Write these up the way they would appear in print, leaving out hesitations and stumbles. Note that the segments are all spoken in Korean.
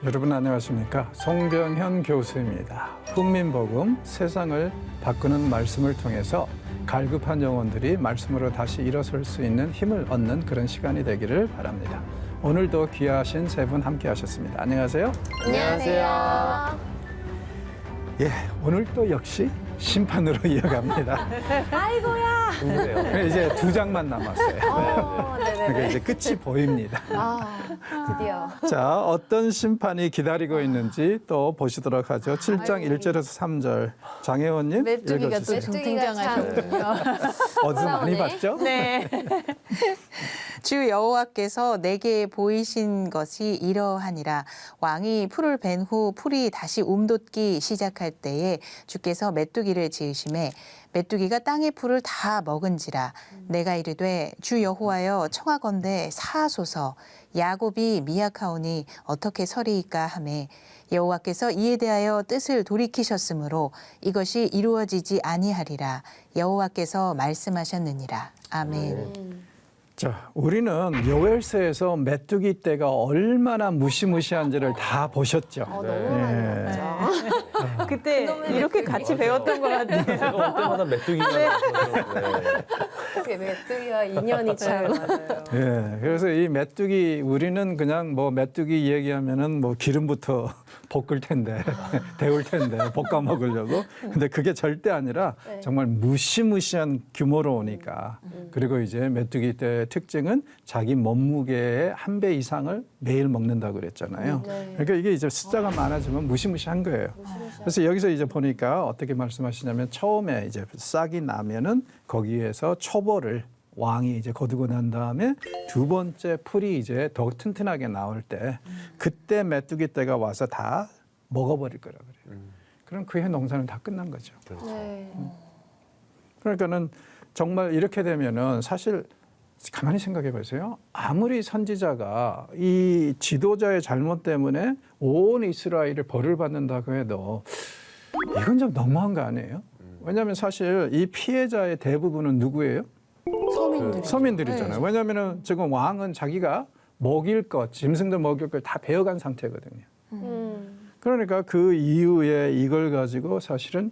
여러분 안녕하십니까? 송병현 교수입니다. 훈민복음 세상을 바꾸는 말씀을 통해서 갈급한 영혼들이 말씀으로 다시 일어설 수 있는 힘을 얻는 그런 시간이 되기를 바랍니다. 오늘도 귀하신 세 분 함께 하셨습니다. 안녕하세요. 안녕하세요. 예, 오늘 또 역시 심판으로 이어갑니다. 아이고야. 이제 2장만 남았어요. 그러니까 이제 끝이 보입니다. 드디어. 자, 어떤 심판이 기다리고 있는지 또 보시도록 하죠. 7장 1절에서 3절. 장혜원님 메뚜기가 또 읽어주세요. 등장하셨군요. 어디서 많이 봤죠? 네. 주 여호와께서 내게 보이신 것이 이러하니라. 왕이 풀을 벤 후 풀이 다시 움돋기 시작할 때에 주께서 메뚜기를 지으심에 메뚜기가 땅의 풀을 다 먹은지라. 내가 이르되 주 여호와여 청하건대 사하소서. 야곱이 미약하오니 어떻게 서리이까 하매 여호와께서 이에 대하여 뜻을 돌이키셨으므로 이것이 이루어지지 아니하리라. 여호와께서 말씀하셨느니라. 아멘. 자, 우리는 요엘서에서 메뚜기 떼가 얼마나 무시무시한지를 다 보셨죠. 너무 많이 봤죠. 그때 이렇게 같이 배웠던 것 같아요. 제가 올 때마다 메뚜기가 나와서 그게 메뚜기와 인연이 참. 예, 그래서 이 메뚜기 우리는 그냥 뭐 메뚜기 얘기하면은 뭐 기름부터 볶을 텐데, 데울 텐데, 볶아 먹으려고. 근데 그게 절대 아니라 정말 무시무시한 규모로 오니까. 그리고 이제 메뚜기 떼의 특징은 자기 몸무게의 1배 이상을 매일 먹는다고 그랬잖아요. 그러니까 이게 이제 숫자가 많아지면 무시무시한 거예요. 그래서 여기서 이제 보니까 어떻게 말씀하시냐면 처음에 이제 싹이 나면은 거기에서 초보를 왕이 이제 거두고 난 다음에 두 번째 풀이 이제 더 튼튼하게 나올 때 그때 메뚜기 떼가 와서 다 먹어버릴 거라 그래요. 그럼 그해 농사는 다 끝난 거죠. 네. 그러니까는 정말 이렇게 되면은 사실 가만히 생각해 보세요. 아무리 선지자가 이 지도자의 잘못 때문에 온 이스라엘을 벌을 받는다고 해도 이건 좀 너무한 거 아니에요? 왜냐하면 사실 이 피해자의 대부분은 누구예요? 서민들이잖아요. 왜냐하면 지금 왕은 자기가 먹일 것, 짐승들 먹일 걸 다 베어간 상태거든요. 그러니까 그 이후에 이걸 가지고 사실은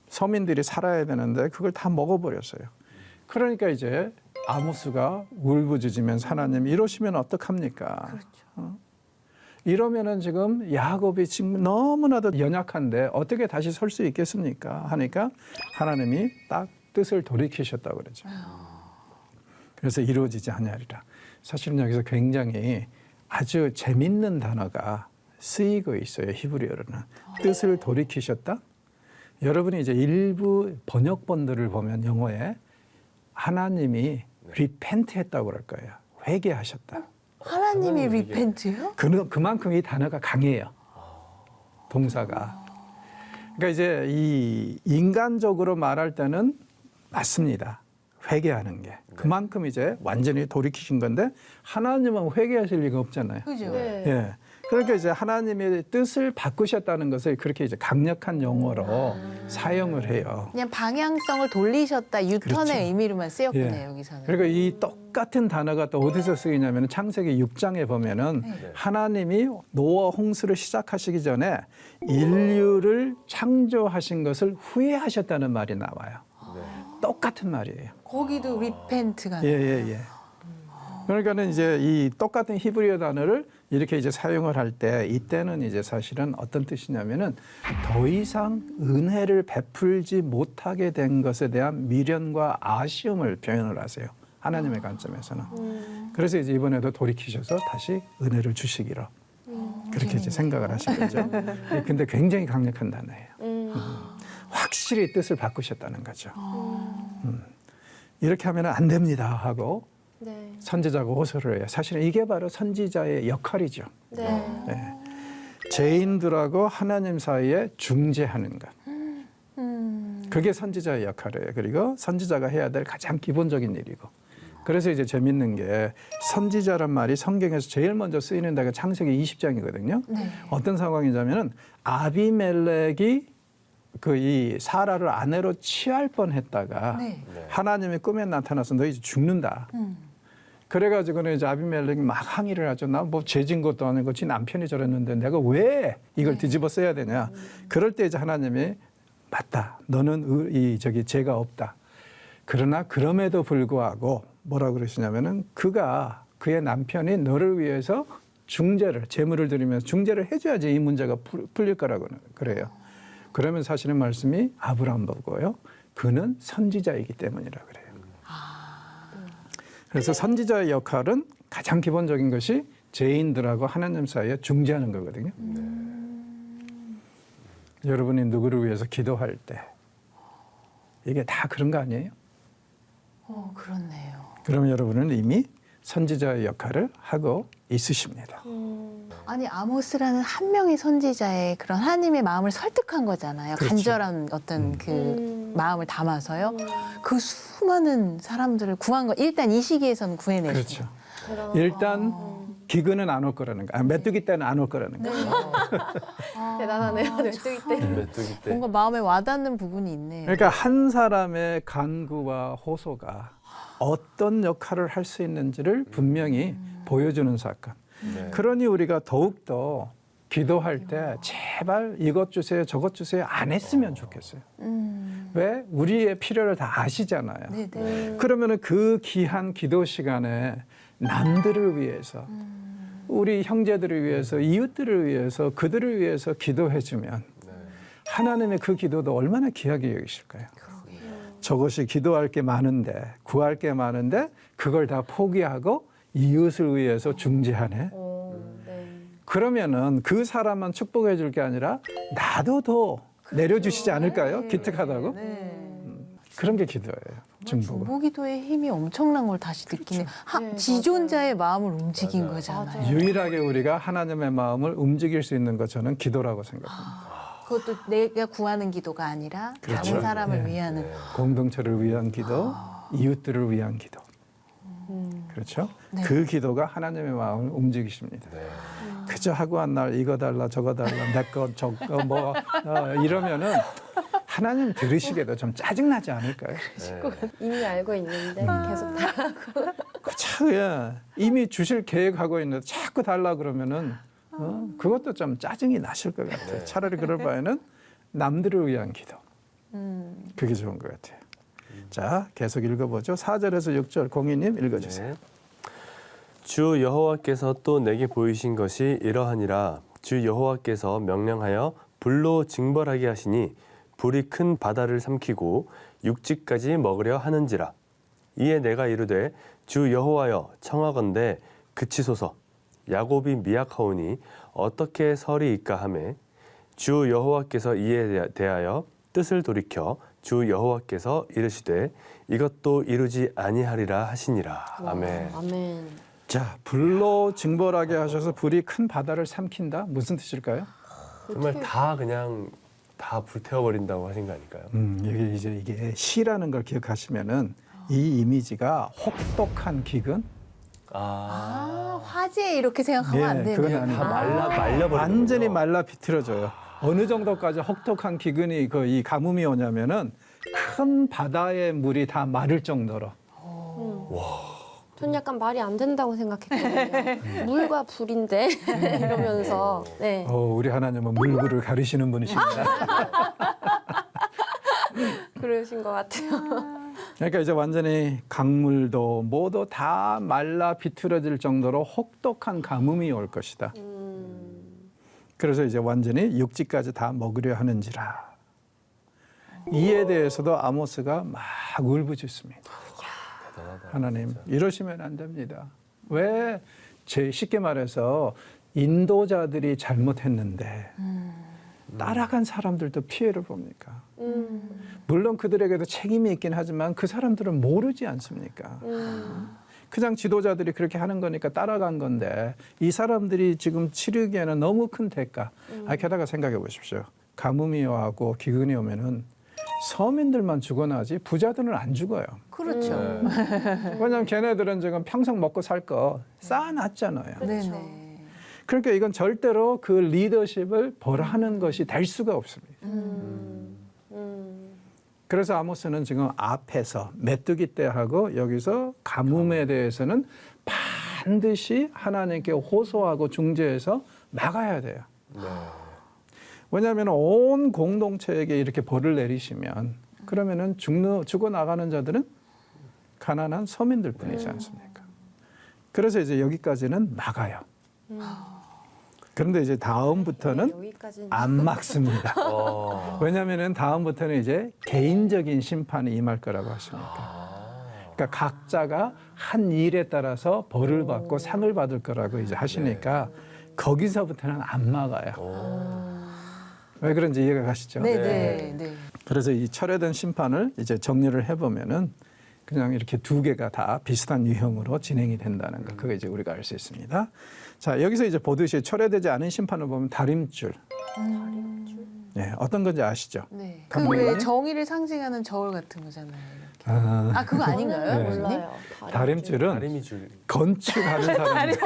서민들이 살아야 되는데 그걸 다 먹어버렸어요. 그러니까 이제 아모스가 울부짖으면서 하나님 이러시면 어떡합니까? 그렇죠. 이러면은 지금 야곱이 지금 너무나도 연약한데 어떻게 다시 설 수 있겠습니까? 하니까 하나님이 딱 뜻을 돌이키셨다고 그러죠. 그래서 이루어지지 아니하리라. 사실은 여기서 굉장히 아주 재밌는 단어가 쓰이고 있어요. 히브리어로는. 뜻을 돌이키셨다? 여러분이 이제 일부 번역본들을 보면 영어에 하나님이 repent 했다고 그럴 거예요. 회개하셨다. 하나님이 리펜트요? 그만큼 이 단어가 강해요. 동사가. 그러니까 이제 이 인간적으로 말할 때는 맞습니다. 회개하는 게. 그만큼 이제 완전히 돌이키신 건데 하나님은 회개하실 리가 없잖아요. 그죠? 네. 예. 그러니까 이제 하나님의 뜻을 바꾸셨다는 것을 그렇게 이제 강력한 용어로 사용을 해요. 그냥 방향성을 돌리셨다 유턴의 그렇죠. 의미로만 쓰였군요. 예. 여기서는. 그리고 이 똑같은 단어가 또 어디서 쓰이냐면 창세기 6장에 보면은 하나님이 노아 홍수를 시작하시기 전에 인류를 창조하신 것을 후회하셨다는 말이 나와요. 똑같은 말이에요. 거기도 리펜트가. 예. 그러니까는 이제 이 똑같은 히브리어 단어를 이렇게 이제 사용을 할 때 이때는 이제 사실은 어떤 뜻이냐면은 더 이상 은혜를 베풀지 못하게 된 것에 대한 미련과 아쉬움을 표현을 하세요. 하나님의 관점에서는. 그래서 이제 이번에도 돌이키셔서 다시 은혜를 주시기로 그렇게 이제 생각을 하신 거죠. 근데 굉장히 강력한 단어예요. 확실히 뜻을 바꾸셨다는 거죠. 이렇게 하면 안 됩니다 하고 네. 선지자가 호소를 해요. 사실은 이게 바로 선지자의 역할이죠. 네. 네. 죄인들하고 하나님 사이에 중재하는 것. 그게 선지자의 역할이에요. 그리고 선지자가 해야 될 가장 기본적인 일이고. 그래서 이제 재밌는 게 선지자란 말이 성경에서 제일 먼저 쓰이는 데가 창세기 20장이거든요. 네. 어떤 상황이냐면은 아비멜렉이 그 이 사라를 아내로 취할 뻔했다가 네. 하나님의 꿈에 나타나서 너 이제 죽는다. 그래가지고는 이제 아비멜렉이 막 항의를 하죠. 나 뭐 죄진 것도 아니고 지 남편이 저랬는데 내가 왜 이걸 뒤집어 써야 되냐. 그럴 때 이제 하나님이 맞다. 너는 죄가 없다. 그러나 그럼에도 불구하고 뭐라고 그러시냐면은 그의 남편이 너를 위해서 중재를 제물을 드리면서 중재를 해줘야지 이 문제가 풀릴 거라고 그래요. 그러면 사실은 말씀이 아브라함 보고요. 그는 선지자이기 때문이라 그래요. 그래서 선지자의 역할은 가장 기본적인 것이 죄인들하고 하나님 사이에 중재하는 거거든요. 여러분이 누구를 위해서 기도할 때 이게 다 그런 거 아니에요? 그렇네요. 그러면 여러분은 이미 선지자의 역할을 하고 있으십니다. 아니 아모스라는 한 명의 선지자의 그런 하나님의 마음을 설득한 거잖아요. 그렇죠. 간절한 어떤 그 마음을 담아서요. 그 수많은 사람들을 구한 거 일단 이 시기에서는 구해내죠. 그렇죠. 그럼. 일단 기근은 안 올 거라는 거. 메뚜기 때는 안 올 거라는 거. 대단하네요. 메뚜기 때. 메뚜기 때. 뭔가 마음에 와닿는 부분이 있네요. 그러니까 한 사람의 간구와 호소가 어떤 역할을 할 수 있는지를 분명히 보여주는 사건. 네. 그러니 우리가 더욱더 기도할 때 제발 이것 주세요 저것 주세요 안 했으면 좋겠어요. 왜? 우리의 필요를 다 아시잖아요. 네네. 그러면은 그 귀한 기도 시간에 남들을 위해서 우리 형제들을 위해서 이웃들을 위해서 그들을 위해서 기도해주면 하나님의 그 기도도 얼마나 귀하게 여기실까요? 저것이 기도할 게 많은데 구할 게 많은데 그걸 다 포기하고 이웃을 위해서 중재하네. 네. 그러면은 그 사람만 축복해 줄 게 아니라 나도 더 내려주시지 않을까요? 기특하다고? 네. 그런 게 기도예요. 중보가. 중보기도의 힘이 엄청난 걸 다시 느끼네. 네, 지존자의 마음을 움직인 맞아요. 거잖아요. 맞아요. 유일하게 우리가 하나님의 마음을 움직일 수 있는 것 저는 기도라고 생각합니다. 그것도 내가 구하는 기도가 아니라 그렇죠. 다른 사람을 네. 위하는. 공동체를 위한 기도, 이웃들을 위한 기도. 그렇죠? 네. 그 기도가 하나님의 마음을 움직이십니다. 네. 그저 하고 한 날 이거 달라 저거 달라 내 거 저거 뭐 이러면은 하나님 들으시게도 좀 짜증나지 않을까요? 네. 이미 알고 있는데 계속 다. 그참 예. 이미 주실 계획하고 있는데 자꾸 달라 그러면은 그것도 좀 짜증이 나실 것 같아요. 네. 차라리 그럴 바에는 남들을 위한 기도. 그게 좋은 것 같아요. 자, 계속 읽어보죠. 4절에서 6절 공인님 읽어주세요. 네. 주 여호와께서 또 내게 보이신 것이 이러하니라. 주 여호와께서 명령하여 불로 징벌하게 하시니 불이 큰 바다를 삼키고 육지까지 먹으려 하는지라. 이에 내가 이르되 주 여호와여 청하건대 그치소서. 야곱이 미약하오니 어떻게 서리이까 하매 주 여호와께서 이에 대하여 뜻을 돌이켜 주 여호와께서 이르시되 이것도 이루지 아니하리라 하시니라. 아멘. 아멘. 자, 불로 징벌하게 하셔서 불이 큰 바다를 삼킨다. 무슨 뜻일까요? 정말 다 그냥 다 불태워버린다고 하신 거 아닐까요? 이게 시라는 걸 기억하시면은 이 이미지가 혹독한 기근, 화재 이렇게 생각하면 예, 안 되네요. 그건 아니에요. 다 말려버리는 완전히 거죠. 말라 비틀어져요. 어느 정도까지 혹독한 기근이 이 가뭄이 오냐면은 큰 바다의 물이 다 마를 정도로. 전 약간 말이 안 된다고 생각했거든요. 물과 불인데 이러면서 네. 우리 하나님은 물구를 가르시는 분이십니다. 그러신 것 같아요. 그러니까 이제 완전히 강물도 모두 다 말라 비틀어질 정도로 혹독한 가뭄이 올 것이다. 그래서 이제 완전히 육지까지 다 먹으려 하는지라. 이에 대해서도 아모스가 막 울부짖습니다. 대단하다. 하나님 진짜. 이러시면 안 됩니다. 왜 쉽게 말해서 인도자들이 잘못했는데 따라간 사람들도 피해를 봅니까? 물론 그들에게도 책임이 있긴 하지만 그 사람들은 모르지 않습니까? 그냥 지도자들이 그렇게 하는 거니까 따라간 건데 이 사람들이 지금 치르기에는 너무 큰 대가. 게다가 생각해 보십시오. 가뭄이 오고 기근이 오면은 서민들만 죽어나지 부자들은 안 죽어요. 그렇죠. 왜냐하면 걔네들은 지금 평생 먹고 살 거 쌓아놨잖아요. 네네. 그러니까 이건 절대로 그 리더십을 벌하는 것이 될 수가 없습니다. 그래서 아모스는 지금 앞에서 메뚜기 떼하고 여기서 가뭄에 대해서는 반드시 하나님께 호소하고 중재해서 막아야 돼요. 네. 왜냐하면 온 공동체에게 이렇게 벌을 내리시면 그러면은 죽어 나가는 자들은 가난한 서민들 뿐이지 않습니까? 그래서 이제 여기까지는 막아요. 그런데 이제 다음부터는 여기까지는 안 막습니다. 어. 왜냐하면은 다음부터는 이제 개인적인 심판이 임할 거라고 하시니까. 그러니까 각자가 한 일에 따라서 벌을 받고 상을 받을 거라고 이제 하시니까 거기서부터는 안 막아요. 왜 그런지 이해가 가시죠? 네, 네, 네. 그래서 이 철회된 심판을 이제 정리를 해보면은 그냥 이렇게 두 개가 다 비슷한 유형으로 진행이 된다는 거. 그거 이제 우리가 알 수 있습니다. 자, 여기서 이제 보듯이 철회되지 않은 심판을 보면 다림줄. 네, 어떤 건지 아시죠? 네. 감독님? 그 왜 정의를 상징하는 저울 같은 거잖아요. 이렇게. 아, 아, 그거 아닌가요? 네. 교수님? 몰라요. 다림줄은 다리미 줄. 건축하는 사람들.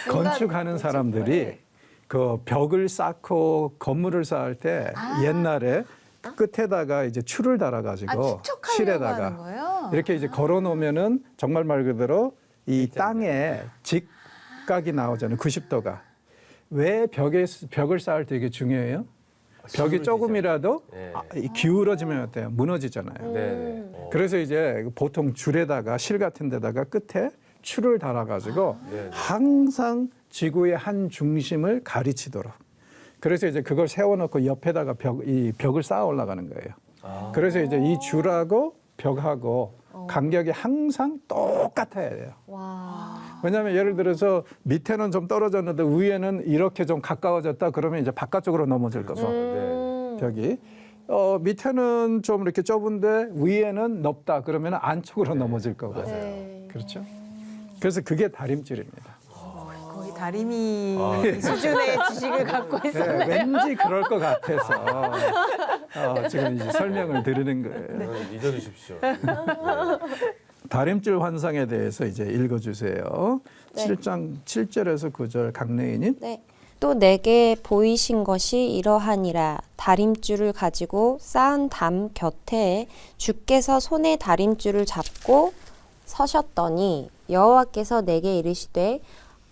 건축하는 사람들이 그 벽을 쌓고 건물을 쌓을 때 옛날에 끝에다가 이제 줄을 달아가지고 축척하려고 하는 실에다가 거예요? 이렇게 이제 걸어놓으면은 정말 말 그대로 이 땅에 직각이 나오잖아요. 90도가. 왜 벽을 쌓을 때 이게 중요해요? 벽이 조금이라도 네. 기울어지면 어때요? 무너지잖아요. 네. 그래서 이제 보통 줄에다가 실 같은 데다가 끝에 줄을 달아가지고 네. 항상 지구의 한 중심을 가르치도록. 그래서 이제 그걸 세워놓고 옆에다가 이 벽을 쌓아 올라가는 거예요. 그래서 이제 이 줄하고 벽하고 간격이 항상 똑같아야 돼요. 와. 왜냐하면 예를 들어서 밑에는 좀 떨어졌는데 위에는 이렇게 좀 가까워졌다 그러면 이제 바깥쪽으로 넘어질 거고 벽이 밑에는 좀 이렇게 좁은데 위에는 넓다 그러면 안쪽으로 넘어질 거고 네. 그렇죠? 그래서 그게 다림줄입니다. 거의 다리미 수준의 지식을 갖고 네, 있었네요. 왠지 그럴 것 같아서 지금 이제 설명을 드리는 거예요. 잊어주십시오. 다림줄 환상에 대해서 이제 읽어주세요. 네. 7장 7절에서 9절 강래희님. 네. 또 내게 보이신 것이 이러하니라. 다림줄을 가지고 쌓은 담 곁에 주께서 손에 다림줄을 잡고 서셨더니 여호와께서 내게 이르시되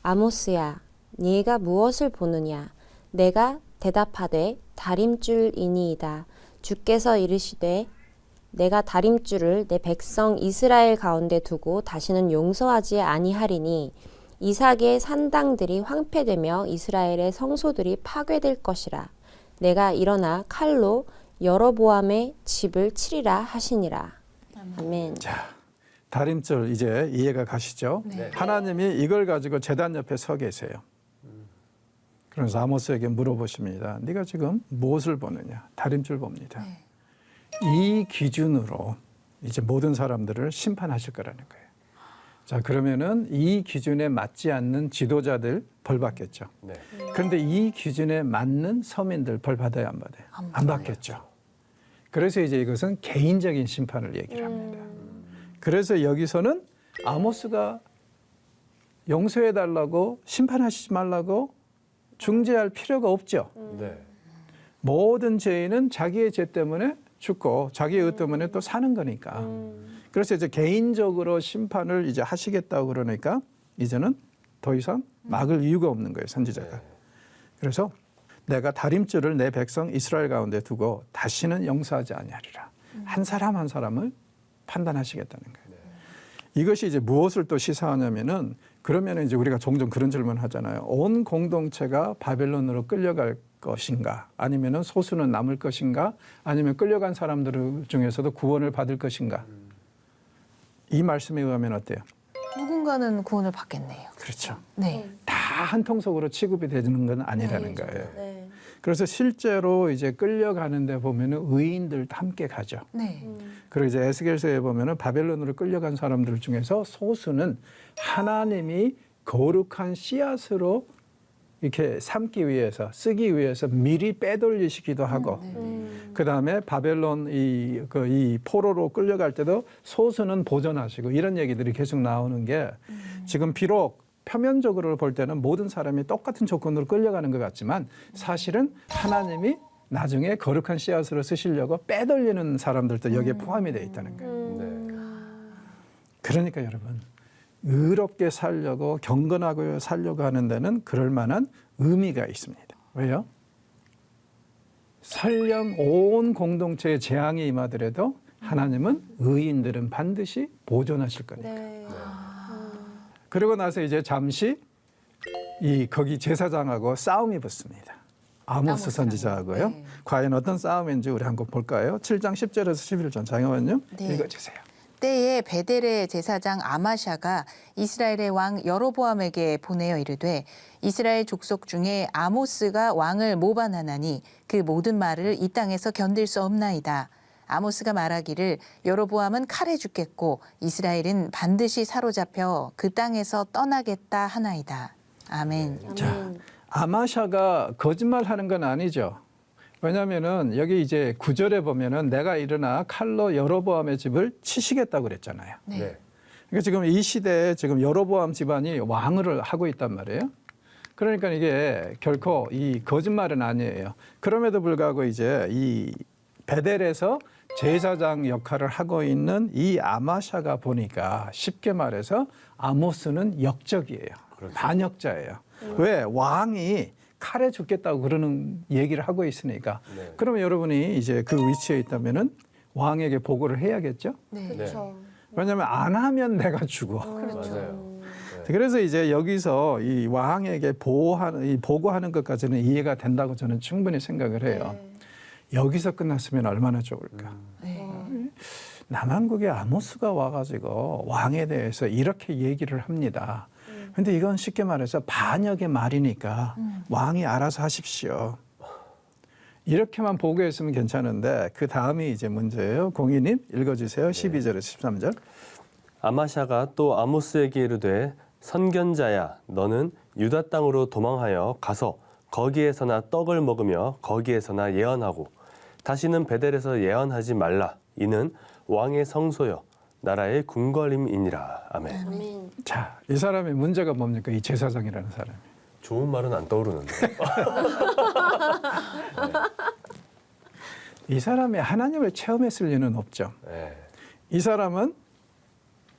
아모스야 네가 무엇을 보느냐. 내가 대답하되 다림줄이니이다. 주께서 이르시되 내가 다림줄을 내 백성 이스라엘 가운데 두고 다시는 용서하지 아니하리니 이삭의 산당들이 황폐되며 이스라엘의 성소들이 파괴될 것이라. 내가 일어나 칼로 여로보암의 집을 치리라 하시니라. 아멘. 자, 다림줄 이제 이해가 가시죠? 네. 하나님이 이걸 가지고 제단 옆에 서 계세요. 그래서 아모스에게 물어보십니다. 네가 지금 무엇을 보느냐? 다림줄 봅니다. 네. 이 기준으로 이제 모든 사람들을 심판하실 거라는 거예요. 자, 그러면은 이 기준에 맞지 않는 지도자들 벌 받겠죠. 네. 그런데 이 기준에 맞는 서민들 벌 받아야 안 받아요? 안 받겠죠. 그래서 이제 이것은 개인적인 심판을 얘기를 합니다. 그래서 여기서는 아모스가 용서해 달라고 심판하시지 말라고 중재할 필요가 없죠. 네. 모든 죄인은 자기의 죄 때문에 죽고 자기의 의 때문에 또 사는 거니까. 그래서 이제 개인적으로 심판을 이제 하시겠다고 그러니까 이제는 더 이상 막을 이유가 없는 거예요, 선지자가. 그래서 내가 다림줄을 내 백성 이스라엘 가운데 두고 다시는 용서하지 아니하리라. 한 사람 한 사람을 판단하시겠다는 거예요. 이것이 이제 무엇을 또 시사하냐면은 그러면 이제 우리가 종종 그런 질문 하잖아요. 온 공동체가 바벨론으로 끌려갈 것인가? 아니면은 소수는 남을 것인가? 아니면 끌려간 사람들 중에서도 구원을 받을 것인가? 이 말씀에 의하면 어때요? 누군가는 구원을 받겠네요. 그렇죠. 네. 다 한 통속으로 취급이 되는 건 아니라는 네. 거예요. 네. 그래서 실제로 이제 끌려가는데 보면은 의인들도 함께 가죠. 네. 그리고 이제 에스겔서에 보면은 바벨론으로 끌려간 사람들 중에서 소수는 하나님이 거룩한 씨앗으로 이렇게 삼기 위해서 쓰기 위해서 미리 빼돌리시기도 하고 그 다음에 바벨론 이 포로로 끌려갈 때도 소수는 보존하시고 이런 얘기들이 계속 나오는 게 지금 비록 표면적으로 볼 때는 모든 사람이 똑같은 조건으로 끌려가는 것 같지만 사실은 하나님이 나중에 거룩한 씨앗으로 쓰시려고 빼돌리는 사람들도 여기에 포함이 되어 있다는 거예요. 네. 그러니까 여러분 의롭게 살려고 경건하고 살려고 하는 데는 그럴 만한 의미가 있습니다. 왜요? 설령 온 공동체에 재앙이 임하더라도 하나님은 의인들은 반드시 보존하실 거니까. 네. 그러고 나서 이제 잠시 거기 제사장하고 싸움이 붙습니다. 아모스 선지자하고요. 네. 과연 어떤 싸움인지 우리 한번 볼까요? 7장 10절에서 11절 장영원님 네. 읽어주세요. 때에 베델의 제사장 아마샤가 이스라엘의 왕 여로보암에게 보내어 이르되 이스라엘 족속 중에 아모스가 왕을 모반하나니 그 모든 말을 이 땅에서 견딜 수 없나이다. 아모스가 말하기를 여로보암은 칼에 죽겠고 이스라엘은 반드시 사로잡혀 그 땅에서 떠나겠다 하나이다. 아멘. 자, 아마샤가 거짓말하는 건 아니죠. 왜냐하면은 여기 이제 9절에 보면은 내가 일어나 칼로 여로보암의 집을 치시겠다고 그랬잖아요. 네. 네. 그러니까 지금 이 시대에 지금 여로보암 집안이 왕을 하고 있단 말이에요. 그러니까 이게 결코 이 거짓말은 아니에요. 그럼에도 불구하고 이제 이 베델에서 제사장 역할을 하고 있는 이 아마샤가 보니까 쉽게 말해서 아모스는 역적이에요. 그렇죠. 반역자예요. 왜? 왕이 칼에 죽겠다고 그러는 얘기를 하고 있으니까. 네. 그러면 여러분이 이제 그 위치에 있다면은 왕에게 보고를 해야겠죠? 네. 그렇죠. 왜냐하면 안 하면 내가 죽어. 그렇죠. 맞아요. 그래서 이제 여기서 이 왕에게 보고하는 것까지는 이해가 된다고 저는 충분히 생각을 해요. 네. 여기서 끝났으면 얼마나 좋을까. 네. 남한국의 아모스가 와가지고 왕에 대해서 이렇게 얘기를 합니다. 근데 이건 쉽게 말해서 반역의 말이니까 왕이 알아서 하십시오. 이렇게만 보고했으면 괜찮은데 그 다음이 이제 문제예요. 공희님 읽어주세요. 12절에서 13절. 아마샤가 또 아모스에게 이르되 선견자야 너는 유다 땅으로 도망하여 가서 거기에서나 떡을 먹으며 거기에서나 예언하고 다시는 베델에서 예언하지 말라. 이는 왕의 성소여 나라의 궁궐임이니라. 아멘. 아멘. 자, 이 사람의 문제가 뭡니까? 이 제사장이라는 사람이. 좋은 말은 안 떠오르는데. 이 사람이 하나님을 체험했을 리는 없죠. 네. 이 사람은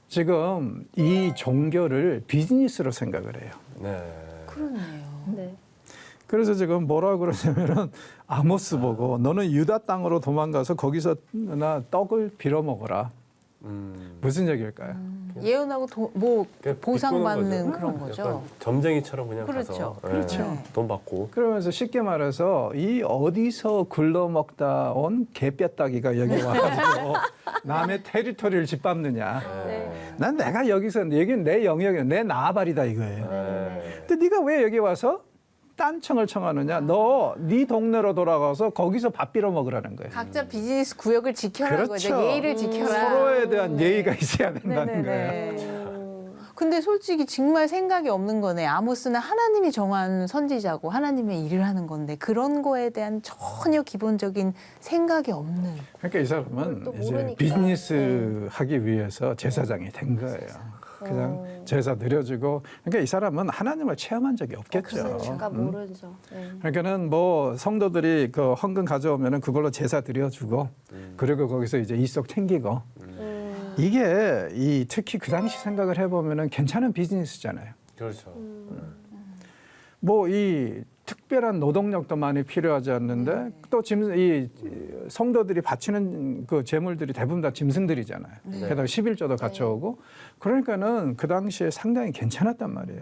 지금 이 종교를 비즈니스로 생각을 해요. 네. 그렇네요. 네. 그래서 지금 뭐라고 그러냐면은 아모스 보고 너는 유다 땅으로 도망가서 거기서 나 떡을 빌어 먹어라. 무슨 얘기일까요? 예언하고 그냥 보상받는 비꼬는 그런 거죠. 약간 점쟁이처럼 그냥 그렇죠. 가서 그렇죠. 네. 돈 받고. 그러면서 쉽게 말해서 이 어디서 굴러먹다 온 개뼈따기가 여기 와가지고 남의 테리토리를 짓밟느냐. 네. 난 내가 여기서 여기 내 영역이야. 내 나발이다 이거예요. 네. 근데 네가 왜 여기 와서 딴청을 청하느냐. 너 네 동네로 돌아가서 거기서 밥 빌어 먹으라는 거예요. 각자 비즈니스 구역을 지켜라 거죠. 그렇죠. 예의를 지켜라. 서로에 대한 예의가 있어야 된다는 거예요. 네네네. 근데 솔직히 정말 생각이 없는 거네. 아모스는 하나님이 정한 선지자고 하나님의 일을 하는 건데 그런 거에 대한 전혀 기본적인 생각이 없는. 그러니까 이 사람은 또 이제 모르니까. 비즈니스 하기 위해서 제사장이 된 거예요. 그냥 제사 드려주고 그러니까 이 사람은 하나님을 체험한 적이 없겠죠. 제가 모르죠. 네. 그러니까는 뭐 성도들이 그 헌금 가져오면은 그걸로 제사 드려주고 그리고 거기서 이제 이속 챙기고 이게 이 특히 그 당시 생각을 해보면은 괜찮은 비즈니스잖아요. 그렇죠. 뭐 이 특별한 노동력도 많이 필요하지 않는데 또 이 성도들이 바치는 그 재물들이 대부분 다 짐승들이잖아요. 게다가 11조도 갖춰오고 그러니까는 그 당시에 상당히 괜찮았단 말이에요.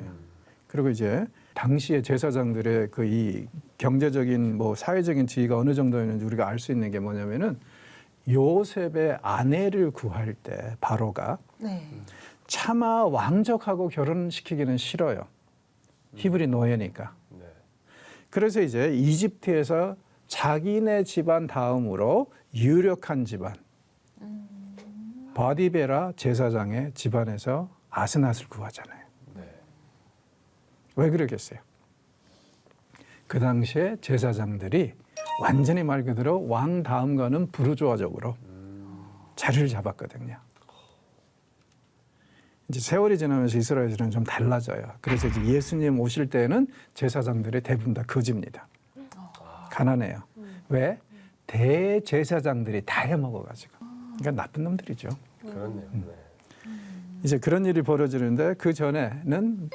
그리고 이제 당시의 제사장들의 그 이 경제적인 뭐 사회적인 지위가 어느 정도였는지 우리가 알 수 있는 게 뭐냐면은 요셉의 아내를 구할 때 바로가 네. 차마 왕족하고 결혼시키기는 싫어요. 히브리 노예니까. 네. 그래서 이제 이집트에서 자기네 집안 다음으로 유력한 집안 바디베라 제사장의 집안에서 아스낫을 구하잖아요. 네. 왜 그러겠어요? 그 당시에 제사장들이 완전히 말 그대로 왕 다음과는 부르주아적으로 자리를 잡았거든요. 이제 세월이 지나면서 이스라엘은 좀 달라져요. 그래서 이제 예수님 오실 때는 제사장들이 대부분 다 거지입니다. 가난해요. 왜? 대제사장들이 다 해먹어가지고. 그러니까 나쁜 놈들이죠. 그렇네요. 네. 이제 그런 일이 벌어지는데 그 전에는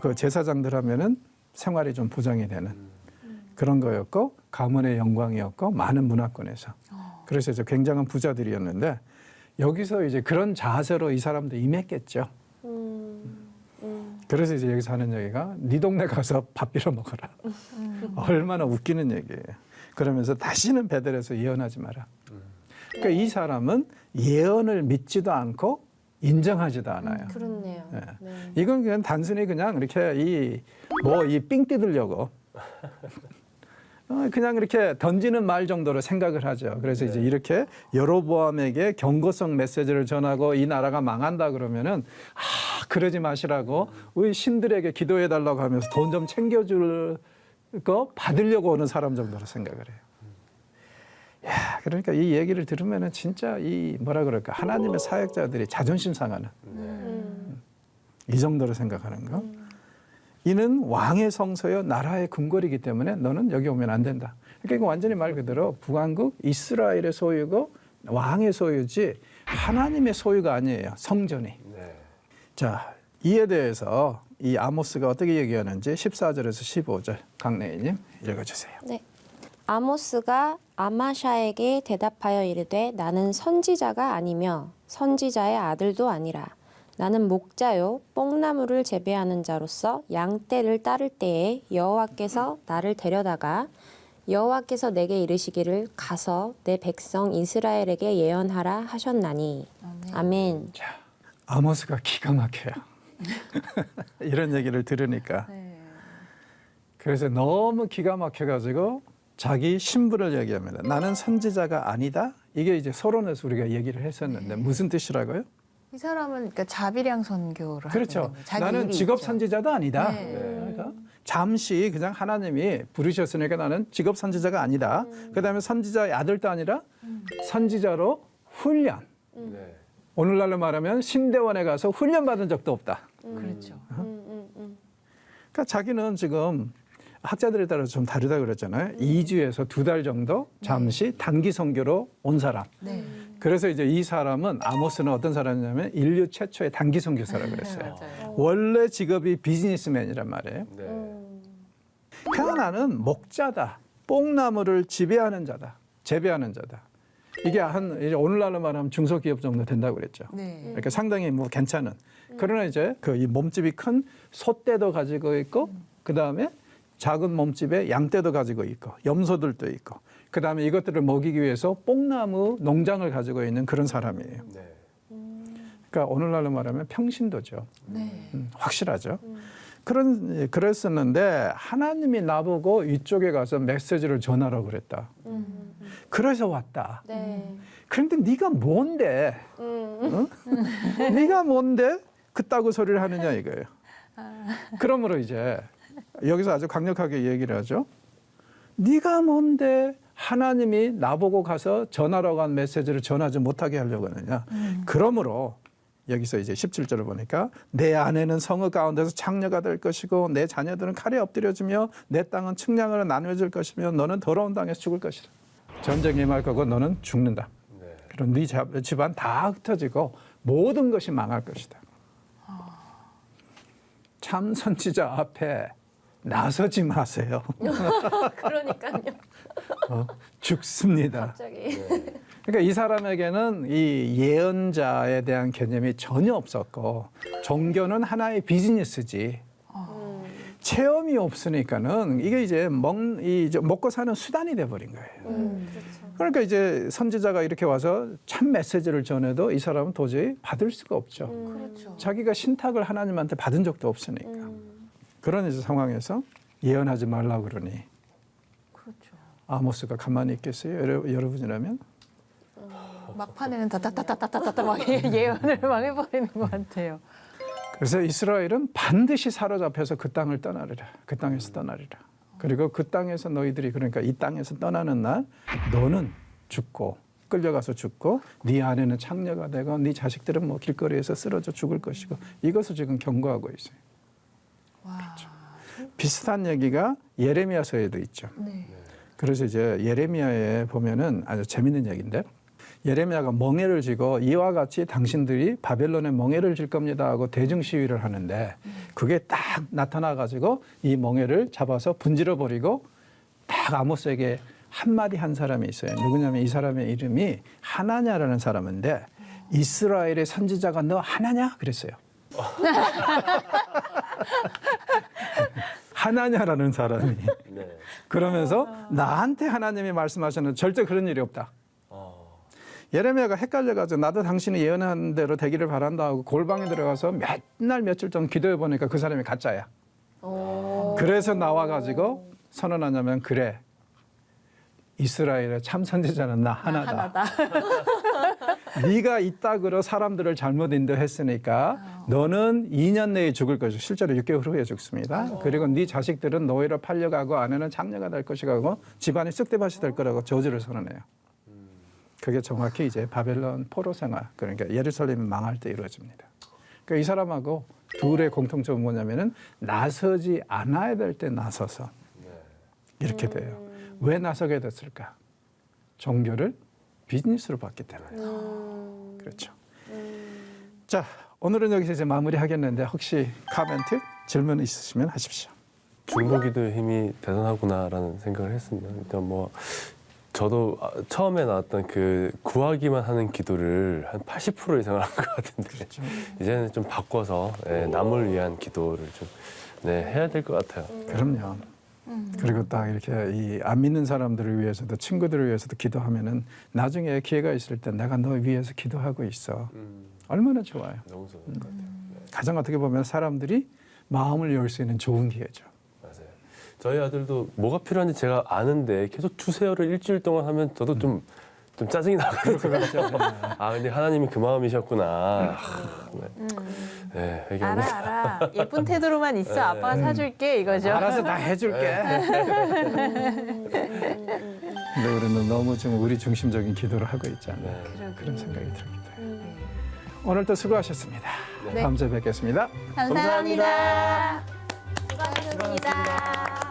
그 제사장들 하면은 생활이 좀 보장이 되는 그런 거였고 가문의 영광이었고 많은 문화권에서 그래서 이제 굉장한 부자들이었는데 여기서 이제 그런 자세로 이 사람도 임했겠죠. 그래서 이제 여기서 하는 얘기가 네 동네 가서 밥 빌어 먹어라. 얼마나 웃기는 얘기예요. 그러면서 다시는 베델에서 예언하지 마라. 그러니까 이 사람은 예언을 믿지도 않고 인정하지도 않아요. 그렇네요. 네. 네. 이건 그냥 단순히 그냥 이렇게 이 삥 뜯으려고 그냥 이렇게 던지는 말 정도로 생각을 하죠. 그래서 이제 이렇게 여로보암에게 경고성 메시지를 전하고 이 나라가 망한다 그러면은 그러지 마시라고 우리 신들에게 기도해 달라고 하면서 돈 좀 챙겨줄 거 받으려고 오는 사람 정도로 생각을 해요. 야, 그러니까 이 얘기를 들으면은 진짜 이 뭐라 그럴까 하나님의 사역자들이 자존심 상하는 이 정도로 생각하는 거. 이는 왕의 성소여 나라의 궁궐이기 때문에 너는 여기 오면 안 된다. 그러니까 이거 완전히 말 그대로 북왕국 이스라엘의 소유고 왕의 소유지 하나님의 소유가 아니에요. 성전이. 네. 자, 이에 대해서 이 아모스가 어떻게 얘기하는지 14절에서 15절 강래희님 읽어주세요. 네. 아모스가 아마샤에게 대답하여 이르되 나는 선지자가 아니며 선지자의 아들도 아니라 나는 목자요 뽕나무를 재배하는 자로서 양떼를 따를 때에 여호와께서 나를 데려다가 여호와께서 내게 이르시기를 가서 내 백성 이스라엘에게 예언하라 하셨나니 아멘. 자, 아모스가 기가 막혀요. 이런 얘기를 들으니까. 그래서 너무 기가 막혀가지고 자기 신분을 얘기합니다. 나는 선지자가 아니다. 이게 이제 서론에서 우리가 얘기를 했었는데 무슨 뜻이라고요? 이 사람은 그러니까 자비량 선교를 그렇죠. 하고 있는 거예요. 자기 나는 일이 직업 있죠. 선지자도 아니다. 네. 그러니까 잠시 그냥 하나님이 부르셨으니까 나는 직업 선지자가 아니다. 그다음에 선지자의 아들도 아니라 선지자로 훈련. 네. 오늘날로 말하면 신대원에 가서 훈련 받은 적도 없다. 그렇죠. 그러니까 자기는 지금 학자들에 따라 좀 다르다 그랬잖아요. 2주에서 2달 정도 잠시 단기 선교로 온 사람. 네. 그래서 이제 이 사람은 아모스는 어떤 사람이냐면 인류 최초의 단기 선교사라고 그랬어요. 맞아요. 원래 직업이 비즈니스맨이란 말이에요. 네. 그냥 나는 목자다. 뽕나무를 지배하는 자다. 재배하는 자다. 이게 이제 오늘날로 말하면 중소기업 정도 된다고 그랬죠. 네. 그러니까 상당히 뭐 괜찮은. 그러나 이제 이 몸집이 큰 소떼도 가지고 있고 그다음에 작은 몸집에 양떼도 가지고 있고 염소들도 있고 그다음에 이것들을 먹이기 위해서 뽕나무 농장을 가지고 있는 그런 사람이에요. 네. 그러니까 오늘날로 말하면 평신도죠. 네. 확실하죠. 그랬었는데 하나님이 나보고 이쪽에 가서 메시지를 전하라고 그랬다. 그래서 왔다. 네. 그런데 네가 뭔데? 어? 네가 뭔데? 그따구 소리를 하느냐 이거예요. 그러므로 이제 여기서 아주 강력하게 얘기를 하죠. 네가 뭔데 하나님이 나보고 가서 전하라고 한 메시지를 전하지 못하게 하려고 하느냐. 그러므로 여기서 이제 17절을 보니까 내 아내는 성읍 가운데서 창녀가 될 것이고 내 자녀들은 칼에 엎드려지며 내 땅은 측량으로 나누어질 것이며 너는 더러운 땅에서 죽을 것이다. 전쟁이 임할 거고 너는 죽는다. 네. 그럼 네 집안 다 흩어지고 모든 것이 망할 것이다. 참 선지자 앞에 나서지 마세요. 그러니까요. 죽습니다. 갑자기. 그러니까 이 사람에게는 이 예언자에 대한 개념이 전혀 없었고 종교는 하나의 비즈니스지. 체험이 없으니까는 이게 이제 먹고 사는 수단이 돼버린 거예요. 그러니까 이제 선지자가 이렇게 와서 참 메시지를 전해도 이 사람은 도저히 받을 수가 없죠. 그렇죠. 자기가 신탁을 하나님한테 받은 적도 없으니까. 그런 이제 상황에서 예언하지 말라고 그러니 그렇죠. 아모스가 가만히 있겠어요? 여러분이라면? 막판에는 다다다다다다다 막 예언을 막 해버리는 것 같아요. 그래서 이스라엘은 반드시 사로잡혀서 그 땅을 떠나리라. 그 땅에서 떠나리라. 그리고 그 땅에서 너희들이 그러니까 이 땅에서 떠나는 날 너는 죽고 끌려가서 죽고 네 아내는 창녀가 되고 네 자식들은 뭐 길거리에서 쓰러져 죽을 것이고 이것을 지금 경고하고 있어요. 와. 비슷한 얘기가 예레미야서에도 있죠. 네. 그래서 이제 예레미야에 보면은 아주 재밌는 얘기인데 예레미야가 멍에를 쥐고 이와 같이 당신들이 바벨론에 멍에를 질 겁니다 하고 대중 시위를 하는데 그게 딱 나타나 가지고 이 멍에를 잡아서 분질러 버리고 딱 아모스에게 한마디 한 사람이 있어요. 누구냐면 이 사람의 이름이 하나냐라는 사람인데 이스라엘의 선지자가 너 하나냐? 그랬어요. 하나냐라는 사람이 네. 그러면서 나한테 하나님이 말씀하셨는데 절대 그런 일이 없다. 예레미야가 헷갈려가지고 나도 당신이 예언한 대로 되기를 바란다 하고 골방에 들어가서 몇날 며칠 동안 기도해 보니까 그 사람이 가짜야. 그래서 나와가지고 선언하냐면 그래 이스라엘의 참 선지자는 나 하나다. 네가 이따구로 사람들을 잘못 인도했으니까 너는 2년 내에 죽을 것이고 실제로 6개월 후에 죽습니다. 그리고 네 자식들은 노예로 팔려가고 아내는 장녀가 될 것이고 집안이 쑥대밭이 될 거라고 저주를 선언해요. 그게 정확히 이제 바벨론 포로 생활, 그러니까 예루살렘이 망할 때 이루어집니다. 그러니까 이 사람하고 둘의 공통점은 뭐냐면은 나서지 않아야 될 때 나서서 이렇게 돼요. 왜 나서게 됐을까? 종교를 비즈니스로 봤기 때문에. 그렇죠. 자, 오늘은 여기서 이제 마무리하겠는데 혹시 코멘트, 질문 있으시면 하십시오. 중보기도의 힘이 대단하구나라는 생각을 했습니다. 일단 뭐 저도 처음에 나왔던 그 구하기만 하는 기도를 한 80% 이상을 한 것 같은데 그렇죠. 이제는 좀 바꿔서 남을 위한 기도를 좀 해야 될 것 같아요. 그럼요. 그리고 딱 이렇게 이 안 믿는 사람들을 위해서도 친구들을 위해서도 기도하면은 나중에 기회가 있을 때 내가 너 위해서 기도하고 있어. 얼마나 좋아요. 너무 좋은 것 같아요. 가장 어떻게 보면 사람들이 마음을 열 수 있는 좋은 기회죠. 맞아요. 저희 아들도 뭐가 필요한지 제가 아는데 계속 주세요를 일주일 동안 하면 저도 좀 짜증이 나거든요. 아 근데 하나님이 그 마음이셨구나. 네, 회개하고 알아. 예쁜 태도로만 있어. 아빠가 사줄게 이거죠. 알아서 다 해줄게. 근데 우리는 너무 좀 우리 중심적인 기도를 하고 있지 않나 그런 생각이 듭니다. 오늘도 수고하셨습니다. 네. 다음 주에 뵙겠습니다. 감사합니다. 수고하셨습니다.